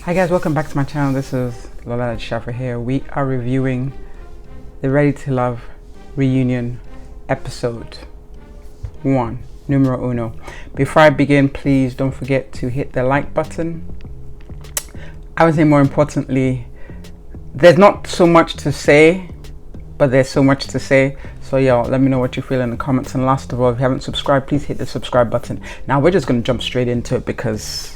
Hi guys, welcome back to my channel. This is LolaAjisafe here. We are reviewing the Ready to Love reunion episode 1, numero uno. Before I begin, please don't forget to hit the like button. I would say more importantly, there's not so much to say, but there's so much to say. So y'all, let me know what you feel in the comments. And last of all, if you haven't subscribed, please hit the subscribe button. Now we're just going to jump straight into it because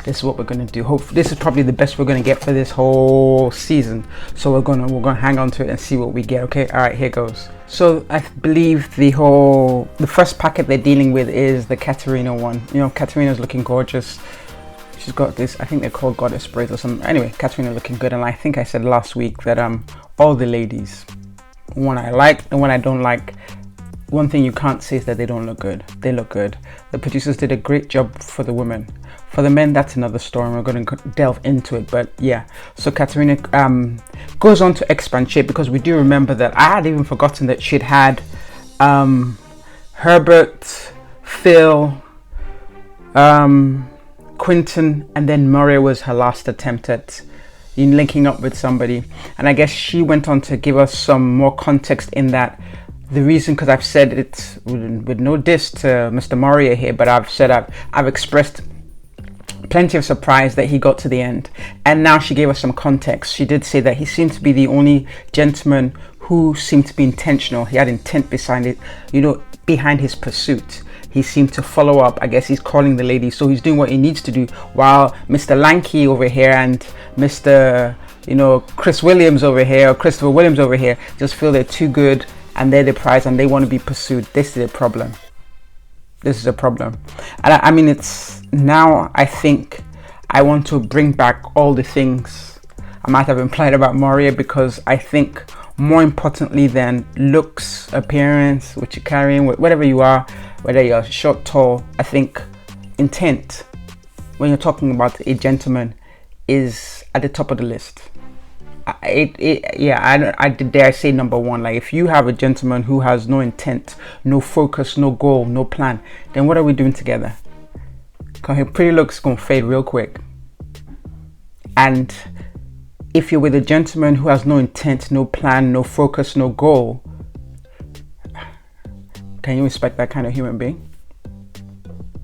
this is what we're going to do. Hopefully this is probably the best we're going to get for this whole season, so we're going to hang on to it and see what we get. Okay, all right, here goes. So I believe the first packet they're dealing with is the Katarina one. You know, Katarina's looking gorgeous. She's got this, I think they're called goddess braids or something. Anyway, Katarina looking good. And I think I said last week that all the ladies, one I like and one I don't like, one thing you can't say is that they don't look good. They look good. The producers did a great job for the women. For the men, that's another story, and we're going to delve into it. But yeah, so Katarina goes on to expand shape, because we do remember that I had even forgotten that she'd had Herbert, Phil, Quentin, and then Mario was her last attempt at linking up with somebody. And I guess she went on to give us some more context in that. The reason, because I've said it with no diss to Mr. Mario here, but I've expressed plenty of surprise that he got to the end. And now she gave us some context. She did say that he seemed to be the only gentleman who seemed to be intentional. He had intent behind it, behind his pursuit. He seemed to follow up. I guess he's calling the ladies, so he's doing what he needs to do, while Mr. Lanky over here and Mr. Chris Williams over here, or Christopher Williams over here, just feel they're too good and they're the prize and they want to be pursued. This is a problem. This is a problem. And I mean, it's now, I think I want to bring back all the things I might have implied about Mario, because I think more importantly than looks, appearance, what you're carrying, whatever you are, whether you're short, tall, I think intent, when you're talking about a gentleman, is at the top of the list. I dare say number one. Like, if you have a gentleman who has no intent, no focus, no goal, no plan, then what are we doing together? Because his pretty looks gonna fade real quick. And if you're with a gentleman who has no intent, no plan, no focus, no goal, can you respect that kind of human being?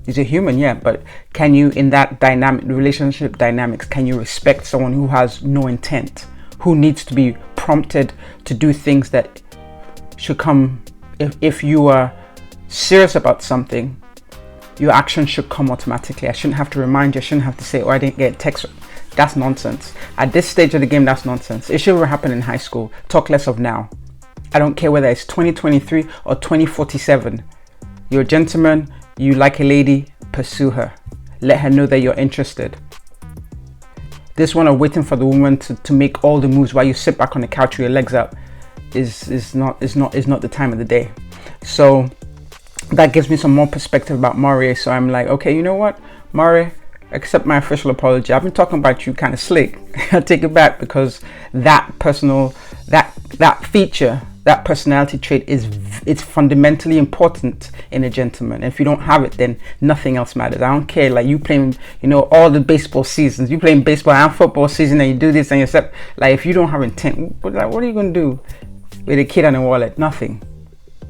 He's a human, yeah, but can you, in that relationship dynamics, can you respect someone who has no intent, who needs to be prompted to do things that should come? If you are serious about something, your action should come automatically. I shouldn't have to remind you. I shouldn't have to say, oh, I didn't get a text. That's nonsense. At this stage of the game, that's nonsense. It should happen in high school. Talk less of now. I don't care whether it's 2023 or 2047. You're a gentleman, you like a lady, pursue her. Let her know that you're interested. This one of waiting for the woman to make all the moves while you sit back on the couch with your legs up is not the time of the day. So that gives me some more perspective about Mario. So I'm like, okay, you know what, Mario, accept my official apology. I've been talking about you kind of slick. I take it back, because that feature, that personality trait it's fundamentally important in a gentleman. And if you don't have it, then nothing else matters. I don't care, like you playing, all the baseball seasons, you playing baseball and football season, and you do this and you accept, like, if you don't have intent, what are you going to do with a kid and a wallet? Nothing.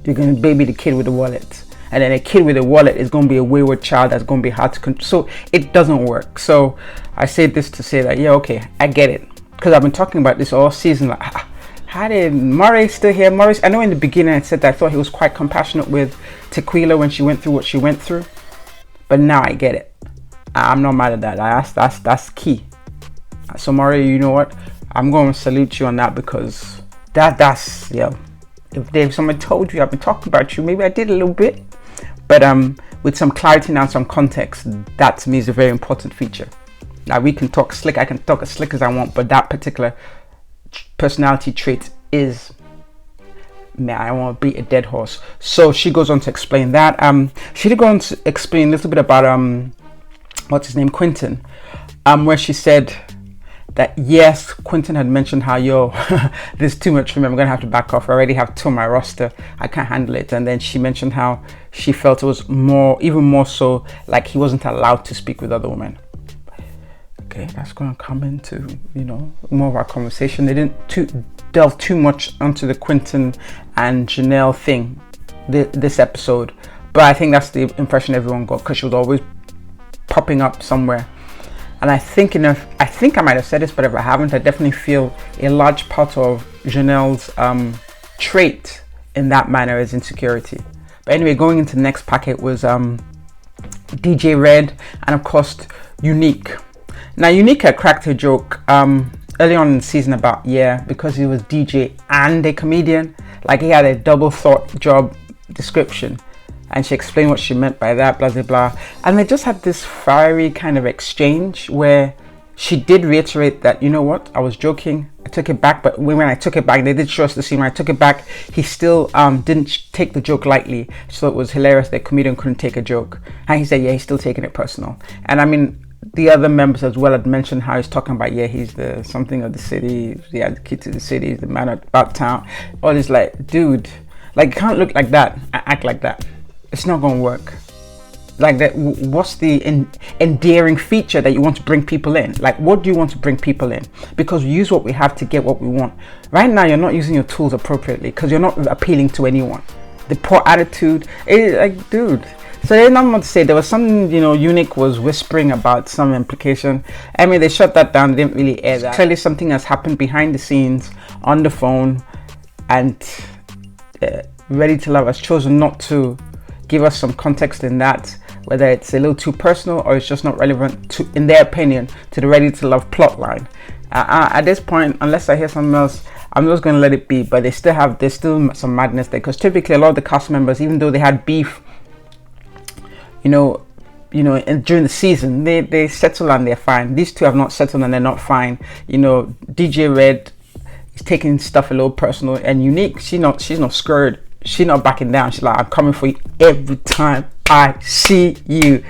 You're going to baby the kid with the wallet. And then a kid with a wallet is going to be a wayward child that's going to be hard to control. So it doesn't work. So I say this to say that, yeah, okay, I get it. Because I've been talking about this all season. Like, how did Mario still here? Maurice, I know in the beginning I said that I thought he was quite compassionate with Tequila when she went through what she went through. But now I get it. I'm not mad at that. That's key. So Mario, you know what? I'm going to salute you on that, because that's, if someone told you I've been talking about you, maybe I did a little bit. But with some clarity now, some context, that to me is a very important feature. Now we can talk slick, I can talk as slick as I want, but that particular personality trait is, man, I want to beat a dead horse. So she goes on to explain that. She did go on to explain a little bit about what's his name, Quentin, where she said that yes, Quentin had mentioned how, there's too much for me, I'm gonna have to back off. I already have two on my roster, I can't handle it. And then she mentioned how she felt it was even more so like he wasn't allowed to speak with other women. okay, that's going to come into, you know, more of our conversation. They didn't delve too much onto the Quentin and Janelle thing this episode, but I think that's the impression everyone got, because she was always popping up somewhere. And I think I might have said this, but if I haven't, I definitely feel a large part of Janelle's trait in that manner is insecurity. But anyway, going into the next packet was DJ Red and of course Unique. Now Unique had cracked a joke early on in the season about, because he was DJ and a comedian, like he had a double thought job description, and she explained what she meant by that, blah blah blah. And they just had this fiery kind of exchange where she did reiterate that, you know what, I was joking, I took it back, but when I took it back, they did show us the scene where I took it back, he still didn't take the joke lightly. So it was hilarious that comedian couldn't take a joke, and he said, yeah, he's still taking it personal. And I mean, the other members as well had mentioned how he's talking about, he's the something of the city, the key to the city, he's the man about town. All this, like, dude, like, you can't look like that and act like that. It's not gonna work. Like, that, what's the endearing feature that you want to bring people in? Like, what do you want to bring people in? Because we use what we have to get what we want. Right now, you're not using your tools appropriately because you're not appealing to anyone. The poor attitude, like, dude. So there's not much to say. There was something, you know, Unique was whispering about some implication. I mean, they shut that down. They didn't really air that. Clearly, something has happened behind the scenes on the phone, and Ready to Love has chosen not to give us some context in that, whether it's a little too personal or it's just not relevant to, in their opinion, to the Ready to Love plot line. At this point, unless I hear something else, I'm just going to let it be. But there's still some madness there, because typically a lot of the cast members, even though they had beef, and during the season, they settle and they're fine. These two have not settled and they're not fine. You know, DJ Red is taking stuff a little personal, and Unique, she's not scared. She's not backing down. She's like, I'm coming for you every time I see you.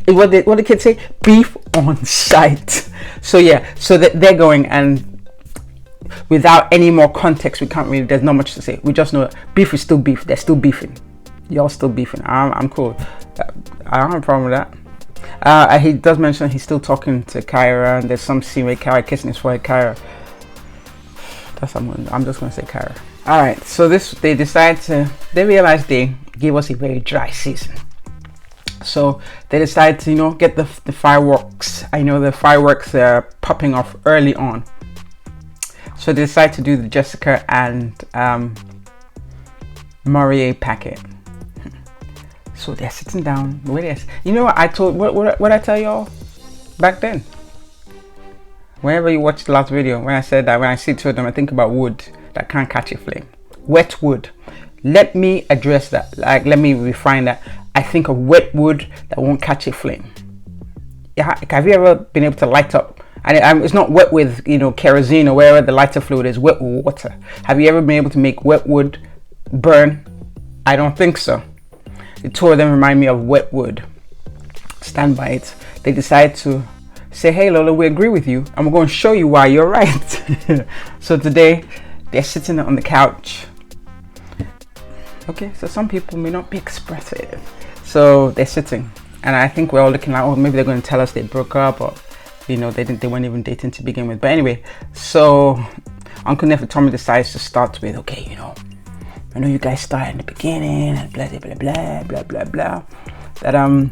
What the kids say? Beef on sight. So so they're going, and without any more context, we can't really, there's not much to say. We just know beef is still beef. They're still beefing. Y'all still beefing. I'm cool. I don't have a problem with that. He does mention he's still talking to Kyra, and there's some scene where Kyra kissing his forehead. Kyra. I'm just gonna say Kyra. All right, so they realized they gave us a very dry season, so they decided to, you know, get the fireworks. I know the fireworks are popping off early on, so they decided to do the Jessica and Mario packet. So they're sitting down. You know what I told? What I tell y'all back then? Whenever you watch the last video, when I said that when I see two of them, I think about wood that can't catch a flame. Wet wood. Let me address that. Like, let me refine that. I think of wet wood that won't catch a flame. Yeah, have you ever been able to light up? And it's not wet with, you know, kerosene or wherever the lighter fluid is. Wet with water. Have you ever been able to make wet wood burn? I don't think so. The two of them remind me of wet wood. Stand by it. They decide to say, hey Lola, we agree with you, and we're going to show you why you're right. So today they're sitting on the couch. Okay, so some people may not be expressive, so they're sitting, and I think we're all looking like, oh, maybe they're going to tell us they broke up, or, you know, they weren't even dating to begin with. But anyway, so Uncle Nefertari decides to start with, okay, you know, I know you guys started in the beginning and blah blah blah blah blah blah. That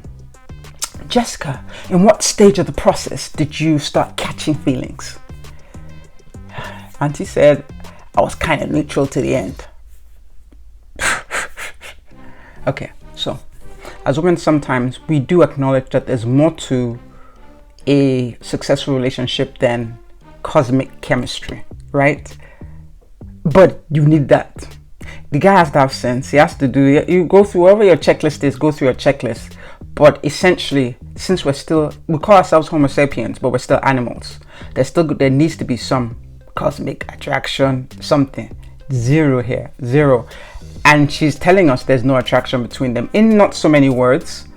Jessica, in what stage of the process did you start catching feelings? Auntie said, I was kind of neutral to the end. Okay, so as women, sometimes we do acknowledge that there's more to a successful relationship than cosmic chemistry, right? But you need that. The guy has to have sense. He has to do, you go through whatever your checklist is, go through your checklist. But essentially, since we call ourselves Homo sapiens, but we're still animals, there needs to be some cosmic attraction, something. Zero here, zero. And she's telling us there's no attraction between them in not so many words.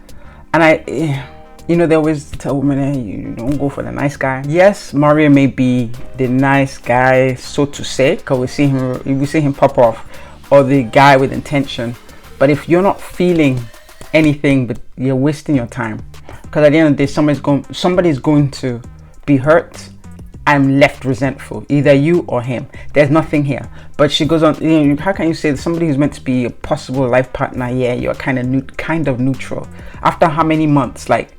And you know, they always tell women, hey, you don't go for the nice guy. Yes, Mario may be the nice guy, so to say, because we see him pop off, or the guy with intention. But if you're not feeling anything, but you're wasting your time, because at the end of the day, somebody's going to be hurt, I'm left resentful, either you or him. There's nothing here. But she goes on, you know, how can you say that somebody who's meant to be a possible life partner, yeah, you're kind of neutral after how many months? Like,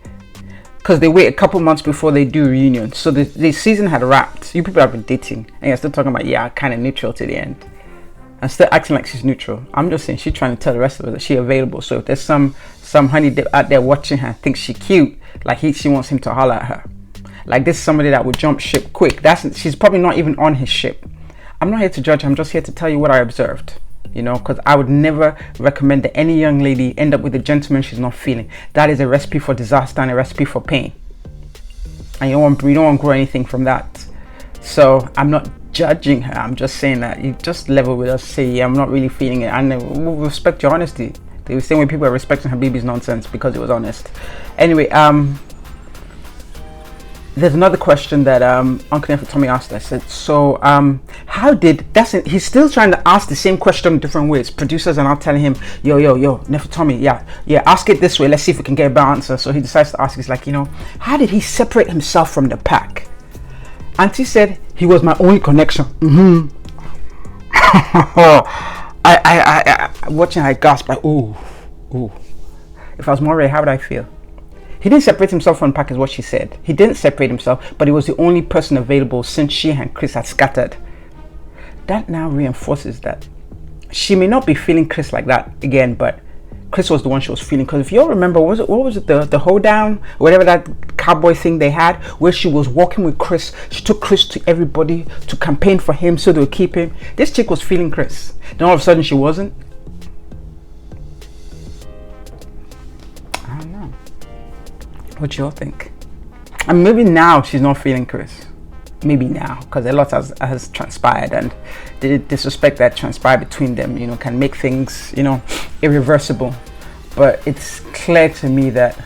because they wait a couple months before they do reunion, so the season had wrapped. You people have been dating and you're still talking about, yeah, kind of neutral to the end, and still acting like she's neutral. I'm just saying she's trying to tell the rest of us that she's available. So if there's some honey dip out there watching her, thinks she cute, like she wants him to holler at her. Like, this is somebody that would jump ship quick. She's probably not even on his ship. I'm not here to judge. I'm just here to tell you what I observed. You know, because I would never recommend that any young lady end up with a gentleman she's not feeling. That is a recipe for disaster and a recipe for pain. And you don't want to grow anything from that. So I'm not judging her. I'm just saying that you just level with us. Say, yeah, I'm not really feeling it. And we'll respect your honesty. The same way people are respecting Habibi's nonsense because it was honest. Anyway, there's another question that Uncle Neff Tommy asked. I said, so he's still trying to ask the same question in different ways. Producers are now telling him, yo, Neff Tommy, yeah, ask it this way. Let's see if we can get a better answer. So he decides to ask, he's like, you know, how did he separate himself from the pack? Auntie said, he was my only connection. I watching her gasp like, ooh. If I was Mario, how would I feel? He didn't separate himself from the pack is what she said. He didn't separate himself, but he was the only person available since she and Chris had scattered. That now reinforces that she may not be feeling Chris like that again, but Chris was the one she was feeling. Because if you all remember, what was it, the hoedown, whatever that cowboy thing they had, where she was walking with Chris. She took Chris to everybody to campaign for him so they would keep him. This chick was feeling Chris. Then all of a sudden she wasn't. I don't know. What y'all think? And maybe now she's not feeling Chris. Maybe now, because a lot has transpired, and the disrespect that transpired between them, you know, can make things, you know, irreversible. But it's clear to me that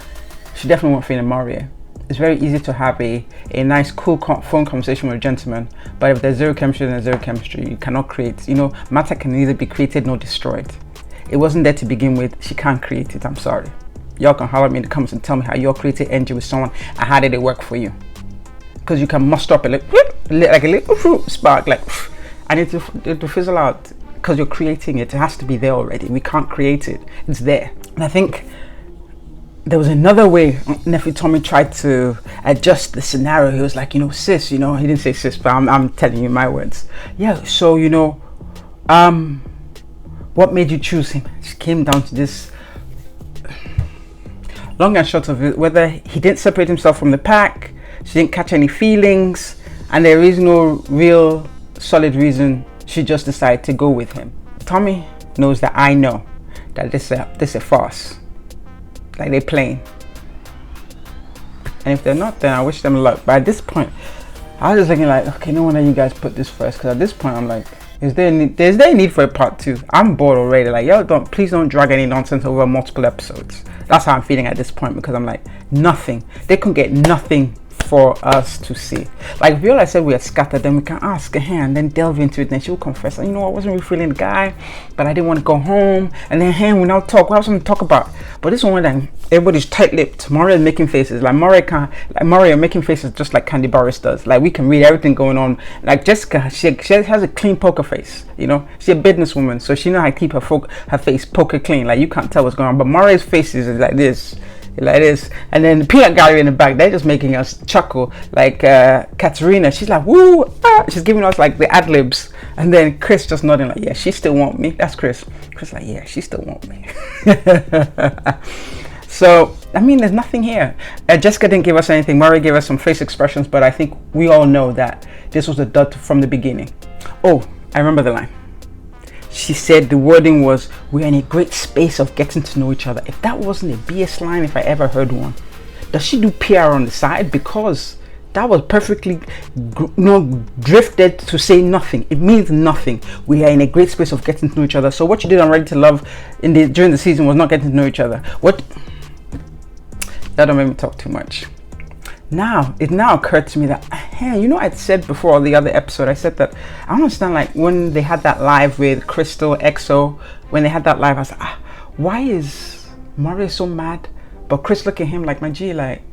she definitely won't feeling Mario. It's very easy to have a nice, cool phone conversation with a gentleman, but if there's zero chemistry, then there's zero chemistry. You cannot create, you know, matter can neither be created nor destroyed. It wasn't there to begin with. She can't create it. I'm sorry. Y'all can holler at me in the comments and tell me how y'all created energy with someone and how did it work for you? Because you can muster up a little spark, like, and it will fizzle out because you're creating it. It has to be there already. We can't create it. It's there. And I think there was another way Nephew Tommy tried to adjust the scenario. He was like, you know, sis, you know, he didn't say sis, but I'm telling you my words. Yeah, so, you know, what made you choose him? It came down to this. Long and short of it, whether he didn't separate himself from the pack, she didn't catch any feelings, and there is no real solid reason, she just decided to go with him. Tommy knows that I know that this is a farce. Like, they're playing. And if they're not, then I wish them luck. But at this point, I was just thinking like, okay, no wonder you guys put this first, because at this point I'm like, is there a need for a part 2? I'm bored already. Like, yo, please don't drag any nonsense over multiple episodes. That's how I'm feeling at this point, because I'm like, nothing. They couldn't get nothing for us to see. Like, if Viola said we are scattered, then we can ask her and then delve into it, then she'll confess, you know, I wasn't really feeling the guy, but I didn't want to go home, and then we now talk, we have something to talk about. But this one, then everybody's tight-lipped. Mario is making faces, like Mario making faces just like Candy Barris does. Like, we can read everything going on. Like Jessica, she has a clean poker face, you know, she's a businesswoman, so she knows how to keep her face poker clean. Like, you can't tell what's going on, but Mario's face is like this, and then the peanut gallery in the back, they're just making us chuckle. Like Katarina, she's like, woo, she's giving us like the ad-libs, and then Chris just nodding like, yeah, she still want me. That's Chris like, yeah, she still want me. So I mean, there's nothing here. Jessica didn't give us anything. Mario gave us some face expressions, but I think we all know that this was a dud from the beginning. Oh, I remember the line. She said the wording was, we're in a great space of getting to know each other. If that wasn't a BS line, if I ever heard one. Does she do PR on the side? Because that was perfectly drifted to say nothing. It means nothing. We are in a great space of getting to know each other. So what you did on Ready to Love during the season was not getting to know each other. That don't make me talk too much. Now, it now occurred to me that, hey, you know, I'd said before the other episode, I said that I don't understand, like, when they had that live with Crystal, EXO, when they had that live, I was like, why is Mario so mad? But Chris look at him like, my G, like,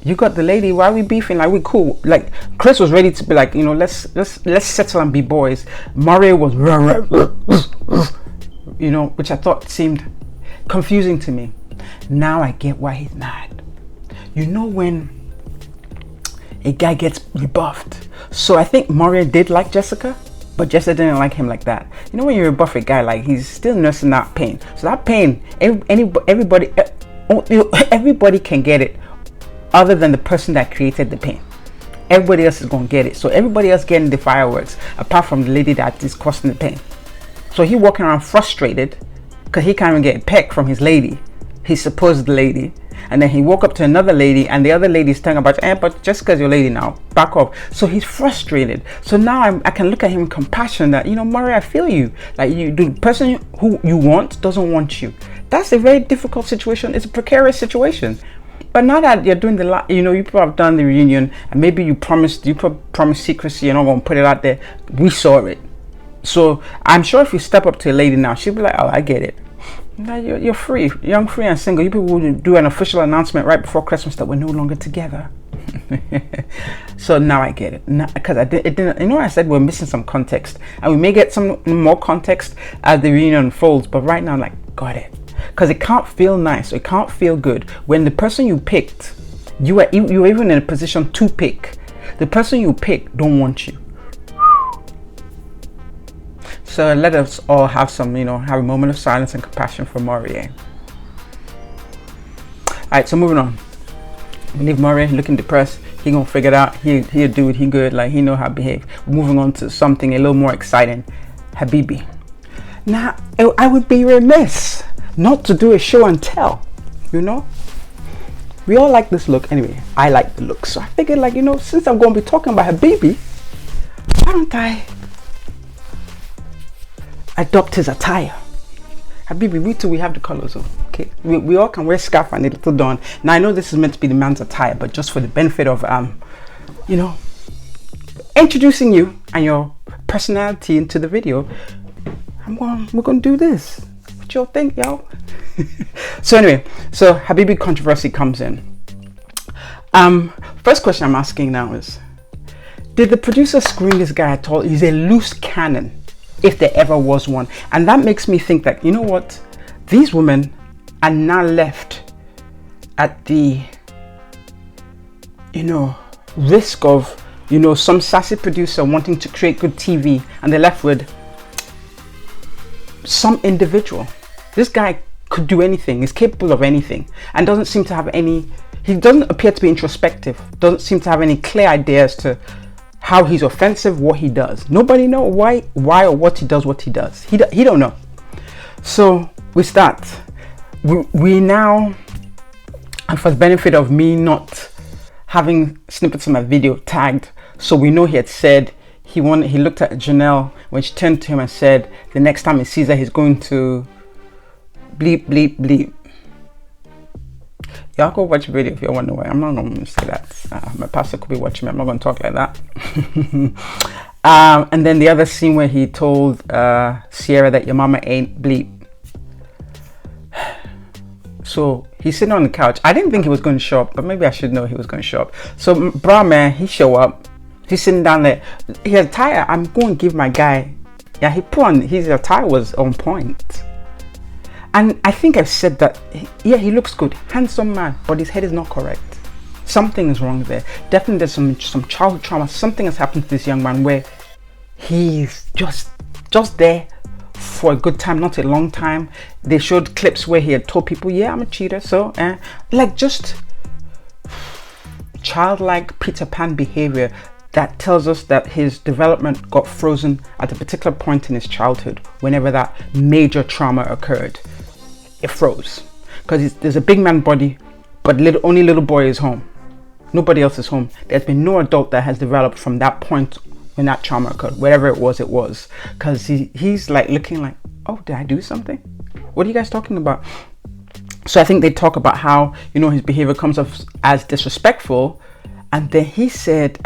you got the lady, why are we beefing? Like, we cool. Like, Chris was ready to be like, you know, let's settle and be boys. Mario was you know, which I thought seemed confusing to me. Now I get why he's mad. You know, when a guy gets rebuffed. So I think Mario did like Jessica, but Jessica didn't like him like that. You know, when you rebuff a guy, like, he's still nursing that pain. So that pain, everybody can get it, other than the person that created the pain. Everybody else is gonna get it. So everybody else getting the fireworks, apart from the lady that is causing the pain. So he walking around frustrated because he can't even get a peck from his lady, his supposed lady. And then he woke up to another lady, and the other lady is telling about, but Jessica's your lady now, back off. So he's frustrated. So now I can look at him with compassion that, you know, Mario, I feel you. Like, the person who you want doesn't want you. That's a very difficult situation. It's a precarious situation. But now that you're doing you know, you probably have done the reunion, and maybe you promised secrecy, you're not going to put it out there. We saw it. So I'm sure if you step up to a lady now, she'll be like, oh, I get it. Now you're free, young, free and single. You people would do an official announcement right before Christmas that we're no longer together. So now I get it. Because it didn't, you know, I said we're missing some context, and we may get some more context as the reunion unfolds. But right now, I'm like, got it. Because it can't feel nice. It can't feel good when the person you picked, you were even in a position to pick. The person you picked don't want you. So let us all have some, you know, have a moment of silence and compassion for Mario. Alright, so moving on. We leave Mario looking depressed. He gonna figure it out. He a dude, he good, like, he know how to behave. Moving on to something a little more exciting. Habibi. Now, I would be remiss not to do a show and tell, you know. We all like this look. Anyway, I like the look. So I figured, like, you know, since I'm gonna be talking about Habibi, why don't I adopt his attire? Habibi, we have the colors, okay? We all can wear scarf and a little dawn. Now I know this is meant to be the man's attire, but just for the benefit of you know, introducing you and your personality into the video, we're gonna do this. What y'all think, y'all? So anyway, so Habibi controversy comes in. First question I'm asking now is, did the producer screen this guy at all? He's a loose cannon, if there ever was one. And that makes me think that, you know what, these women are now left at the, you know, risk of, you know, some sassy producer wanting to create good TV, and they're left with some individual. This guy could do anything, is capable of anything, and doesn't seem to have any, he doesn't appear to be introspective, doesn't seem to have any clear ideas to how he's offensive, what he does. Nobody know why or what he does. He don't know. So we start. We now, and for the benefit of me not having snippets of my video tagged, so we know he had said he looked at Janelle when she turned to him and said the next time he sees her, he's going to bleep bleep bleep. Y'all go watch the video if you want to know why. I'm not going to say that. My pastor could be watching me. I'm not going to talk like that. And then the other scene where he told Sierra that your mama ain't bleep. So he's sitting on the couch. I didn't think he was going to show up, but maybe I should know he was going to show up. So bra man, he show up. He's sitting down there. His attire, I'm going to give my guy. Yeah, his attire was on point. And I think I've said that, yeah, he looks good, handsome man, but his head is not correct. Something is wrong there. Definitely there's some childhood trauma. Something has happened to this young man where he's just there for a good time, not a long time. They showed clips where he had told people, yeah, I'm a cheater, so like just childlike Peter Pan behavior that tells us that his development got frozen at a particular point in his childhood. Whenever that major trauma occurred, it froze, because there's a big man body, but only little boy is home. Nobody else is home. There's been no adult that has developed from that point when that trauma occurred. Whatever it was, because he's like looking like, oh, did I do something? What are you guys talking about? So I think they talk about how, you know, his behavior comes off as disrespectful, and then he said,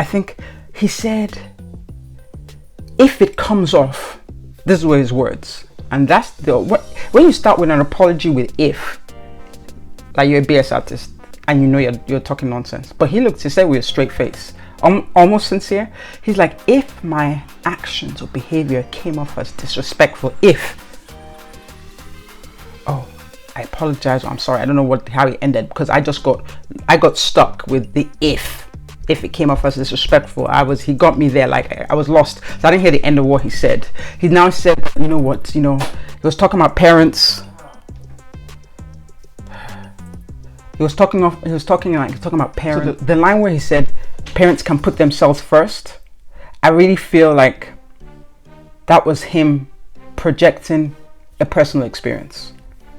if it comes off, this were his words. And that's when you start with an apology with if, like you're a BS artist, and you know you're talking nonsense. But he said with a straight face, almost sincere. He's like, if my actions or behavior came off as disrespectful, oh, I apologize, or I'm sorry, I don't know how it ended, because I got stuck with the if it came off as disrespectful. He got me there, like I was lost, so I didn't hear the end of what he said. He now said, you know what, he was talking about parents. He was talking about parents. So the line where he said parents can put themselves first, I really feel like that was him projecting a personal experience.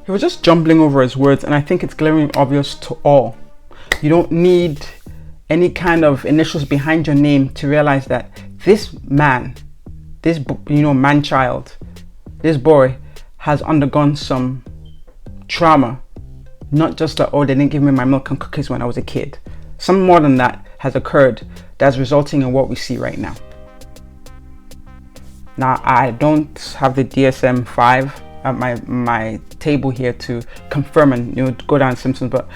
He was just jumbling over his words, and I think it's glaringly obvious to all. You don't need any kind of initials behind your name to realize that this man, this man-child, this boy has undergone some trauma. Not just that, oh, they didn't give me my milk and cookies when I was a kid. Some more than that has occurred that's resulting in what we see right now. Now, I don't have the DSM-5 at my table here to confirm and go down Simpsons, but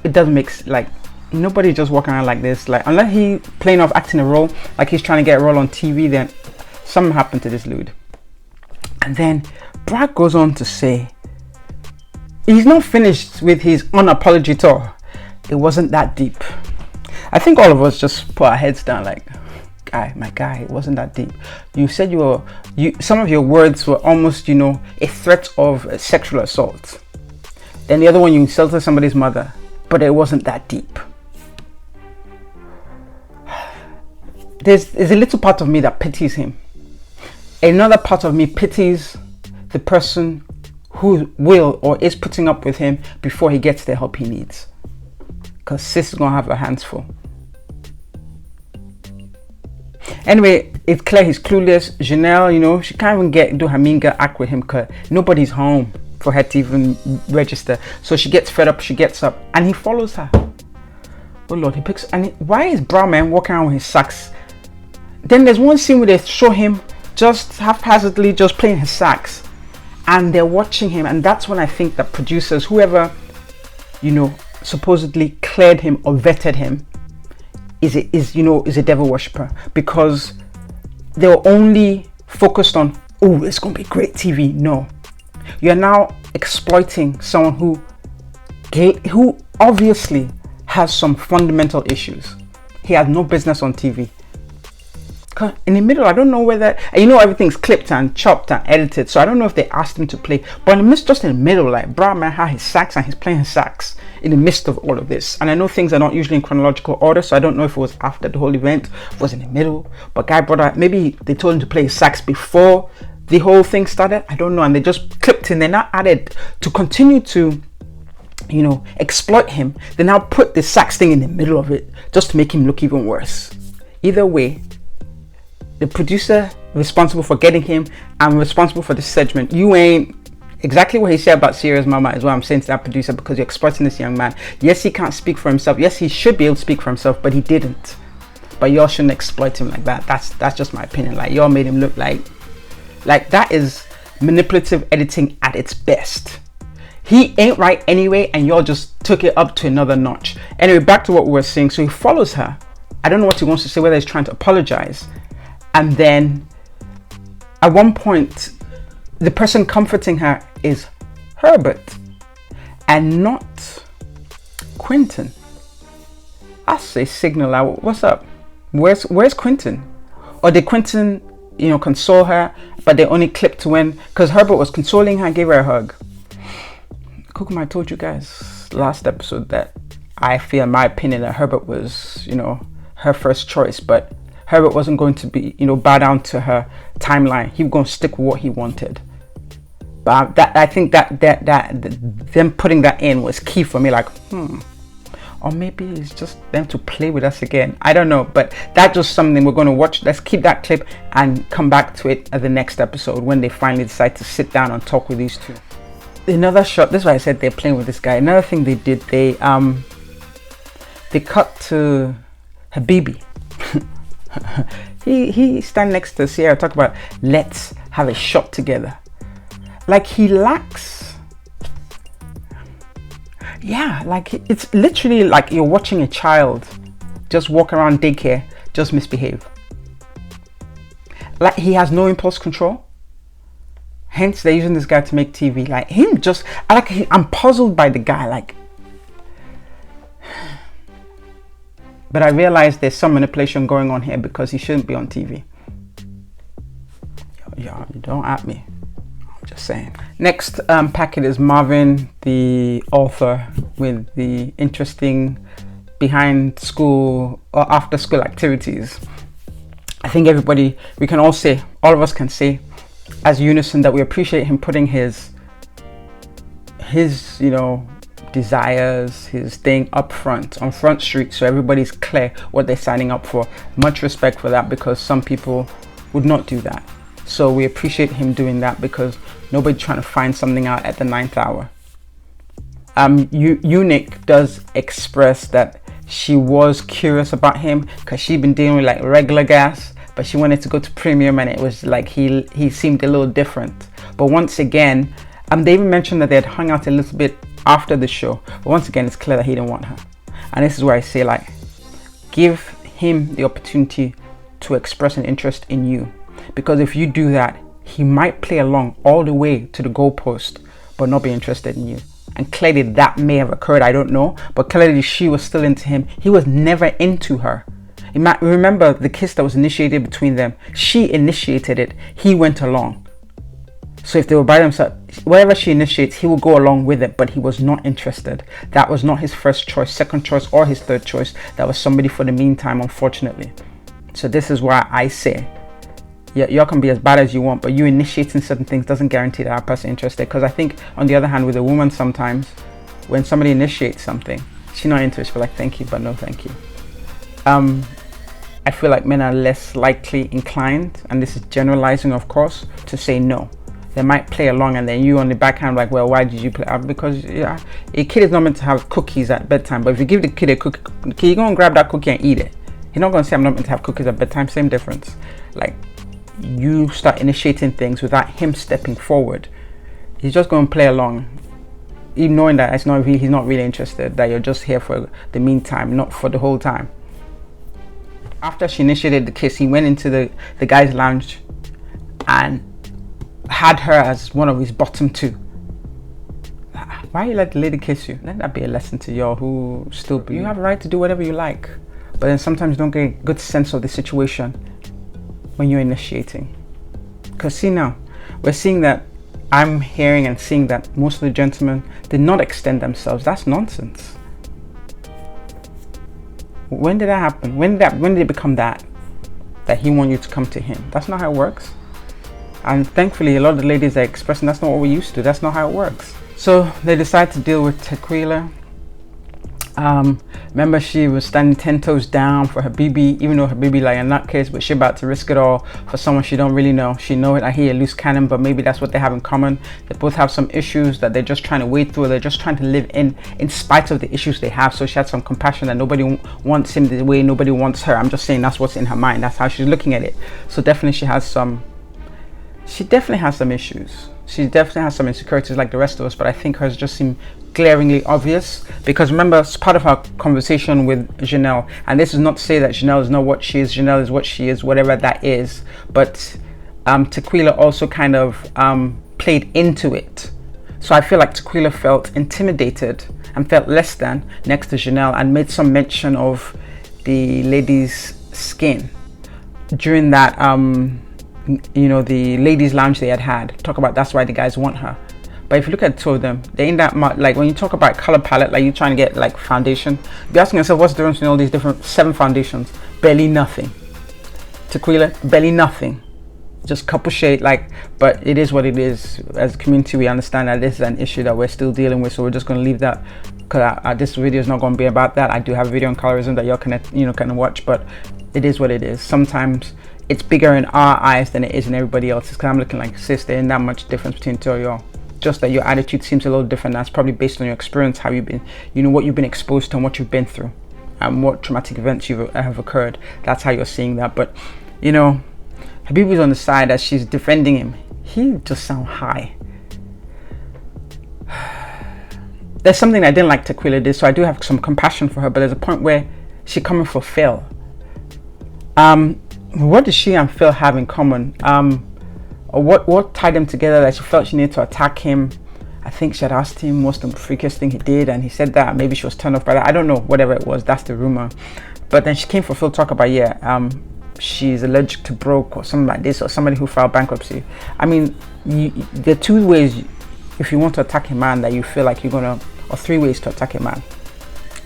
it doesn't make, like, nobody's just walking around like this. Like, unless he playing off acting a role, like he's trying to get a role on TV, then something happened to this dude. And then Brad goes on to say, he's not finished with his unapology tour. It wasn't that deep. I think all of us just put our heads down like, my guy, it wasn't that deep. You said some of your words were almost, a threat of sexual assault. Then the other one, you insulted somebody's mother, but it wasn't that deep. There's a little part of me that pities him. Another part of me pities the person who will or is putting up with him before he gets the help he needs. Because sis is going to have her hands full. Anyway, it's clear he's clueless. Janelle, she can't even do her mean girl act with him because nobody's home for her to even register. So she gets fed up, she gets up, and he follows her. Oh Lord, why is Brown Man walking around with his sax? Then there's one scene where they show him just haphazardly just playing his sax. And they're watching him, and that's when I think that producers, whoever supposedly cleared him or vetted him, is a devil worshipper, because they were only focused on, oh, it's gonna be great TV. No, you're now exploiting someone who obviously has some fundamental issues. He had no business on TV. In the middle, I don't know whether, everything's clipped and chopped and edited, so I don't know if they asked him to play, but just in the middle, like, Brown Man had his sax and he's playing his sax in the midst of all of this. And I know things are not usually in chronological order, so I don't know if it was after the whole event, was in the middle, but guy brought out, maybe they told him to play his sax before the whole thing started, I don't know, and they just clipped him. They now added, to continue to exploit him, they now put the sax thing in the middle of it just to make him look even worse. Either way, the producer responsible for getting him, I'm responsible for this segment. You ain't exactly what he said about Sierra's mama is what I'm saying to that producer, because you're exploiting this young man. Yes, he can't speak for himself. Yes, he should be able to speak for himself, but he didn't. But y'all shouldn't exploit him like that. That's just my opinion. Like, y'all made him look like that is manipulative editing at its best. He ain't right anyway, and y'all just took it up to another notch. Anyway, back to what we were saying. So he follows her. I don't know what he wants to say, whether he's trying to apologize. And then at one point, the person comforting her is Herbert and not Quentin. That's a signal. Like, what's up? Where's Quentin? Or did Quentin, console her, but they only clipped to when, because Herbert was consoling her and gave her a hug. Kukum, I told you guys last episode that I feel, in my opinion, that Herbert was, her first choice, but Herbert wasn't going to be, bow down to her timeline. He was going to stick with what he wanted. But I think that them putting that in was key for me. Like, or maybe it's just them to play with us again. I don't know, but that's just something we're going to watch. Let's keep that clip and come back to it at the next episode when they finally decide to sit down and talk with these two. Another shot. This is why I said they're playing with this guy. Another thing they did, they cut to Habibi. he stand next to Sierra, talk about let's have a shot together. Like, he lacks Yeah, like it's literally like you're watching a child just walk around daycare, just misbehave. Like he has no impulse control. Hence, they're using this guy to make TV. Like him, just I'm puzzled by the guy. Like, but I realize there's some manipulation going on here because he shouldn't be on TV. Yo, don't at me. I'm just saying. Next packet is Marvin, the author, with the interesting behind school or after school activities. I think everybody, we can all say, all of us can say as unison that we appreciate him putting his you know, desires, his thing up front, on Front Street, so everybody's clear what they're signing up for. Much respect for that, because some people would not do that. So we appreciate him doing that, because nobody's trying to find something out at the 9th hour. Unique does express that she was curious about him because she'd been dealing with like regular gas, but she wanted to go to premium, and it was like he seemed a little different. But once again, they even mentioned that they had hung out a little bit after the show, but once again it's clear that he didn't want her. And this is where I say, like, give him the opportunity to express an interest in you, because if you do that, he might play along all the way to the goalpost but not be interested in you. And clearly that may have occurred, I don't know, but clearly she was still into him. He was never into her. Remember the kiss that was initiated between them? She initiated it, he went along. So if they were by themselves, whatever she initiates, he will go along with it, but he was not interested. That was not his first choice, second choice, or his third choice. That was somebody for the meantime, unfortunately. So this is why I say, yeah, y'all can be as bad as you want, but you initiating certain things doesn't guarantee that person interested. Because I think, on the other hand, with a woman, sometimes when somebody initiates something, she's not into it. She's like, thank you, but no thank you. I feel like men are less likely inclined, and this is generalizing, of course, to say no. They might play along, and then you on the backhand like, well, why did you play? Because yeah, a kid is not meant to have cookies at bedtime. But if you give the kid a cookie, he's gonna grab that cookie and eat it. He's not gonna say, I'm not meant to have cookies at bedtime. Same difference. Like, you start initiating things without him stepping forward, he's just going to play along, even knowing that he's not really interested, that you're just here for the meantime, not for the whole time. After she initiated the kiss, he went into the guy's lounge and had her as one of his bottom two. Why you let the lady kiss you? Let that be a lesson to y'all who still, you have a right to do whatever you like, but then sometimes you don't get a good sense of the situation when you're initiating. Because see, now we're seeing that, I'm hearing and seeing that most of the gentlemen did not extend themselves. That's nonsense. When did that happen? When did it become that he want you to come to him? That's not how it works. And thankfully a lot of the ladies are expressing that's not what we used to. That's not how it works. So they decide to deal with Tequila. Remember, she was standing 10 toes down for Habibi, even though Habibi like a nutcase, but she about to risk it all for someone she don't really know. She know it, I hear a loose cannon, but maybe that's what they have in common. They both have some issues that they're just trying to wade through. They're just trying to live in spite of the issues they have. So she had some compassion that nobody wants him the way nobody wants her. I'm just saying that's what's in her mind. That's how she's looking at it. So definitely she definitely has some issues. She definitely has some insecurities like the rest of us, but I think hers just seem glaringly obvious. Because remember, it's part of our conversation with Janelle, and this is not to say that Janelle is not what she is. Janelle is what she is, whatever that is. But Tequila also kind of played into it. So I feel like Tequila felt intimidated and felt less than next to Janelle, and made some mention of the lady's skin during that you know, the ladies lounge they had talk about that's why the guys want her. But if you look at the two of them, they ain't that much. Like when you talk about color palette, like you're trying to get like foundation, you're asking yourself what's the difference between all these different 7 foundations. Barely nothing. Tequila, barely nothing, just couple shade. Like, but it is what it is. As a community, we understand that this is an issue that we're still dealing with, so we're just going to leave that, because this video is not going to be about that. I do have a video on colorism that y'all can, you know, kind of watch, but it is what it is. Sometimes it's bigger in our eyes than it is in everybody else's, because I'm looking like, sis, there ain't that much difference between two of y'all. Just that your attitude seems a little different. That's probably based on your experience, how you've been, you know, what you've been exposed to and what you've been through and what traumatic events have occurred. That's how you're seeing that. But you know, Habibi's on the side as she's defending him. He just sound high. there's something I didn't like Tequila did, so I do have some compassion for her, but there's a point where she coming for Phil. What does she and Phil have in common? Or what tied them together that she felt she needed to attack him? I think she had asked him what's the freakiest thing he did, and he said that. Maybe she was turned off by that. I don't know, whatever it was, that's the rumor. But then she came for Phil to talk about, she's allergic to broke or something like this, or somebody who filed bankruptcy. I mean, there are two ways if you want to attack a man that you feel like you're gonna, or three ways to attack a man.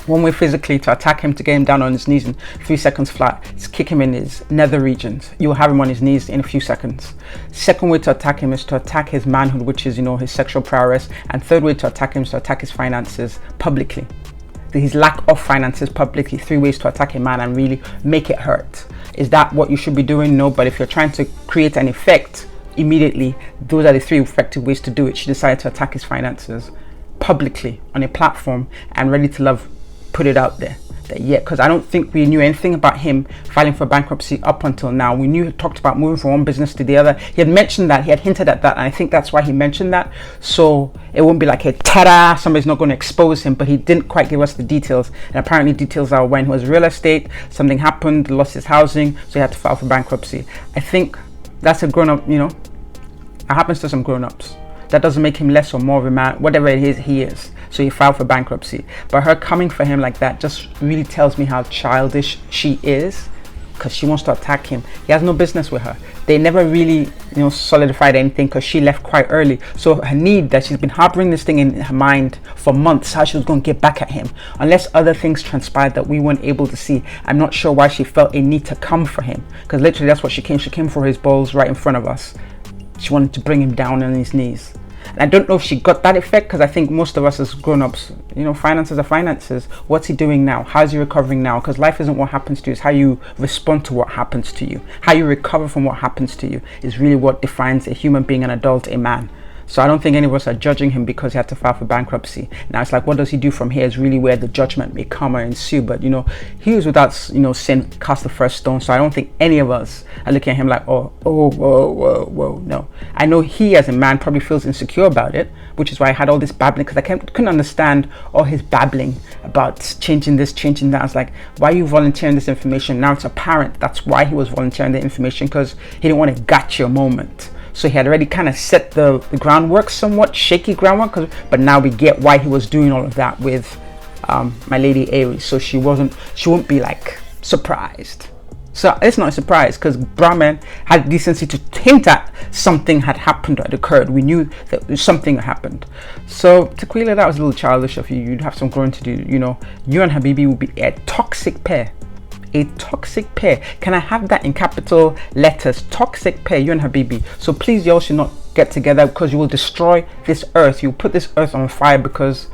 One way physically, to attack him, to get him down on his knees in 3 seconds flat, is kick him in his nether regions. You'll have him on his knees in a few seconds. Second way to attack him is to attack his manhood, which is, his sexual prowess. And third way to attack him is to attack his finances publicly. His lack of finances publicly. 3 ways to attack a man and really make it hurt. Is that what you should be doing? No, but if you're trying to create an effect immediately, those are the 3 effective ways to do it. She decided to attack his finances publicly on a platform, and Ready to Love put it out there that because I don't think we knew anything about him filing for bankruptcy up until now. We knew he talked about moving from one business to the other. He had mentioned that, he had hinted at that, and I think that's why he mentioned that, so it won't be like a ta-da, somebody's not going to expose him. But he didn't quite give us the details, and apparently details are when he was real estate, something happened, lost his housing, so he had to file for bankruptcy. I think that's a grown-up, it happens to some grown-ups. That doesn't make him less or more of a man, whatever it is he is. So he filed for bankruptcy. But her coming for him like that just really tells me how childish she is, because she wants to attack him. He has no business with her. They never really, solidified anything, because she left quite early. So her need that she's been harboring this thing in her mind for months, how she was going to get back at him, unless other things transpired that we weren't able to see. I'm not sure why she felt a need to come for him, because literally that's what she came. She came for his balls right in front of us. She wanted to bring him down on his knees. And I don't know if she got that effect, because I think most of us as grown-ups, finances are finances. What's he doing now? How's he recovering now? Because life isn't what happens to you, it's how you respond to what happens to you. How you recover from what happens to you is really what defines a human being, an adult, a man. So I don't think any of us are judging him because he had to file for bankruptcy. Now it's like, what does he do from here is really where the judgment may come or ensue. But he was without sin cast the first stone. So I don't think any of us are looking at him like, whoa. No, I know he as a man probably feels insecure about it, which is why I had all this babbling, because I couldn't understand all his babbling about changing this, changing that. I was like, why are you volunteering this information? Now it's apparent that's why he was volunteering the information, because he didn't want a gotcha moment. So he had already kind of set the groundwork, somewhat shaky groundwork, but now we get why he was doing all of that with my lady Aries. So she won't be like surprised. So it's not a surprise, because Brahman had decency to hint at something had happened or had occurred. We knew that something had happened. So Tequila, that was a little childish of you. You'd have some growing to do. You and Habibi would be a toxic pair. A toxic pair. Can I have that in capital letters? Toxic pair, you and Habibi. So please, y'all should not get together, because you will destroy this earth. You'll put this earth on fire, because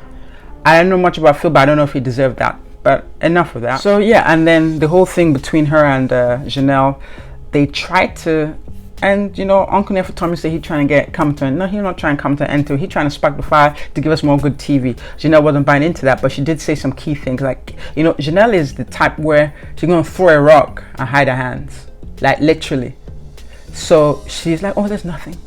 I don't know much about Phil, but I don't know if he deserved that. But enough of that. So yeah, and then the whole thing between her and Janelle, they tried to, and Uncle Neff told me say he trying to come to, no, he's not trying to come to end to, he trying to spark the fire to give us more good TV. Janelle wasn't buying into that, but she did say some key things, like, Janelle is the type where she's gonna throw a rock and hide her hands, like literally. So she's like, oh, there's nothing.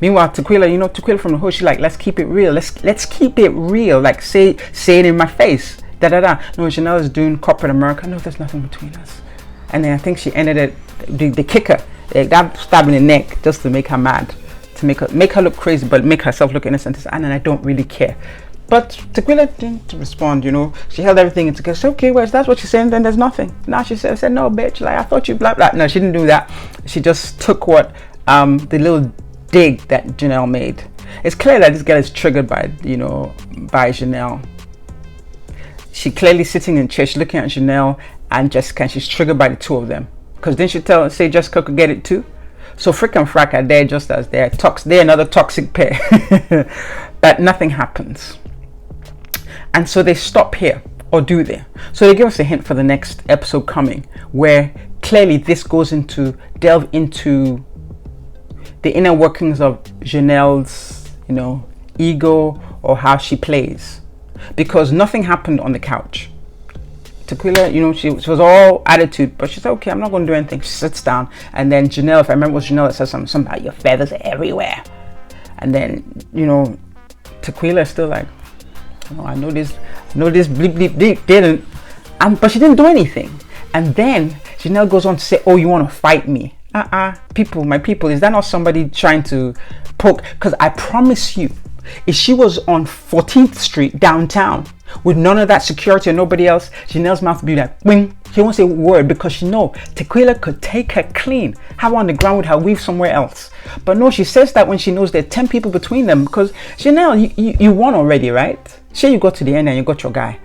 Meanwhile, Tequila, Tequila from the hood, she's like, let's keep it real. Let's keep it real. Like say it in my face. No, Janelle is doing corporate America. No, there's nothing between us. And then I think she ended it, the kicker, that stab in the neck, just to make her mad, to make her look crazy, but make herself look innocent. And I don't really care. But Tequila didn't respond. She held everything into case. Okay, well, if that's what she's saying, then there's nothing. Now she said, no, bitch, like I thought you blah blah. No, she didn't do that. She just took what the little dig that Janelle made. It's clear that this girl is triggered by by Janelle. She clearly sitting in church looking at Janelle and Jessica, and she's triggered by the two of them. Because didn't she say Jessica could get it too? So Frick&Frack are there just as they're another toxic pair. But nothing happens. And so they stop here, or do they? So they give us a hint for the next episode coming, where clearly this goes delve into the inner workings of Janelle's, ego, or how she plays. Because nothing happened on the couch. Tequila, she was all attitude, but she said, okay, I'm not going to do anything. She sits down, and then Janelle, if I remember, it was Janelle that said something about your feathers are everywhere. And then, Tequila is still like, Oh, I know this bleep bleep bleep didn't, but she didn't do anything. And then Janelle goes on to say, oh, you want to fight me? People, my people, is that not somebody trying to poke? Because I promise you, if she was on 14th Street downtown with none of that security and nobody else, Janelle's mouth would be like, wing. She won't say a word because she know Tequila could take her clean, have her on the ground with her weave somewhere else. But no, she says that when she knows there are 10 people between them, because Janelle, you won already, right? Say you got to the end and you got your guy.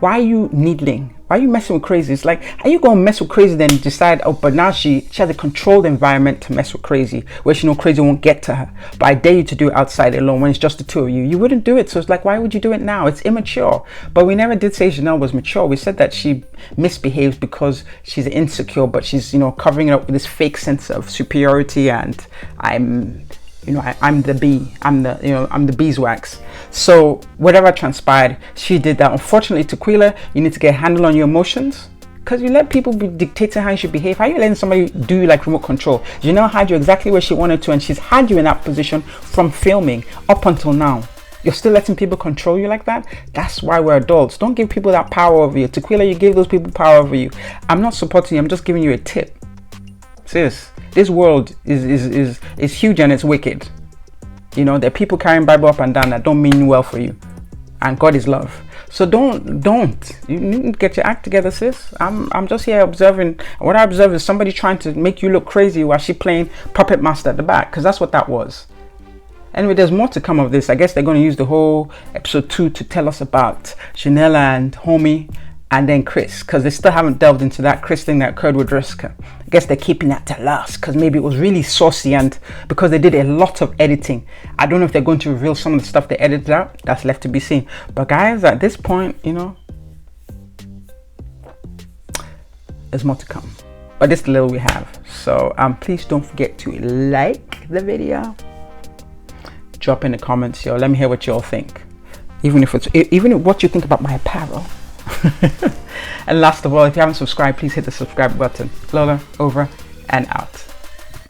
Why are you needling? Why are you messing with crazy? It's like, are you going to mess with crazy then decide, oh, but now she has a controlled environment to mess with crazy, where she know crazy won't get to her. But I dare you to do it outside alone when it's just the two of you. You wouldn't do it. So it's like, why would you do it now? It's immature. But we never did say Janelle was mature. We said that she misbehaves because she's insecure, but she's, covering it up with this fake sense of superiority and I'm the bee, I'm the beeswax. So whatever transpired, she did that. Unfortunately, Tequila, you need to get a handle on your emotions, because you let people be dictating how you should behave. How are you letting somebody do you like remote control? Janelle had you exactly where she wanted to, and she's had you in that position from filming up until now. You're still letting people control you like that? That's why we're adults. Don't give people that power over you. Tequila, you gave those people power over you. I'm not supporting you, I'm just giving you a tip. Sis, this world is huge and it's wicked. There are people carrying Bible up and down that don't mean well for you, and God is love. So don't you need to get your act together, sis. I'm just here observing. What I observe is somebody trying to make you look crazy while she playing puppet master at the back, because that's what that was. Anyway, there's more to come of this. I guess they're going to use the whole episode 2 to tell us about Janelle and Homie and then Chris, because they still haven't delved into that Chris thing that occurred with Riska. I guess they're keeping that to last because maybe it was really saucy, and because they did a lot of editing. I don't know if they're going to reveal some of the stuff they edited out. That's left to be seen. But guys, at this point, there's more to come. But this is the little we have. So please don't forget to like the video. Drop in the comments, yo. Let me hear what you all think. Even what you think about my apparel. And last of all, if you haven't subscribed, please hit the subscribe button. Lola, over and out.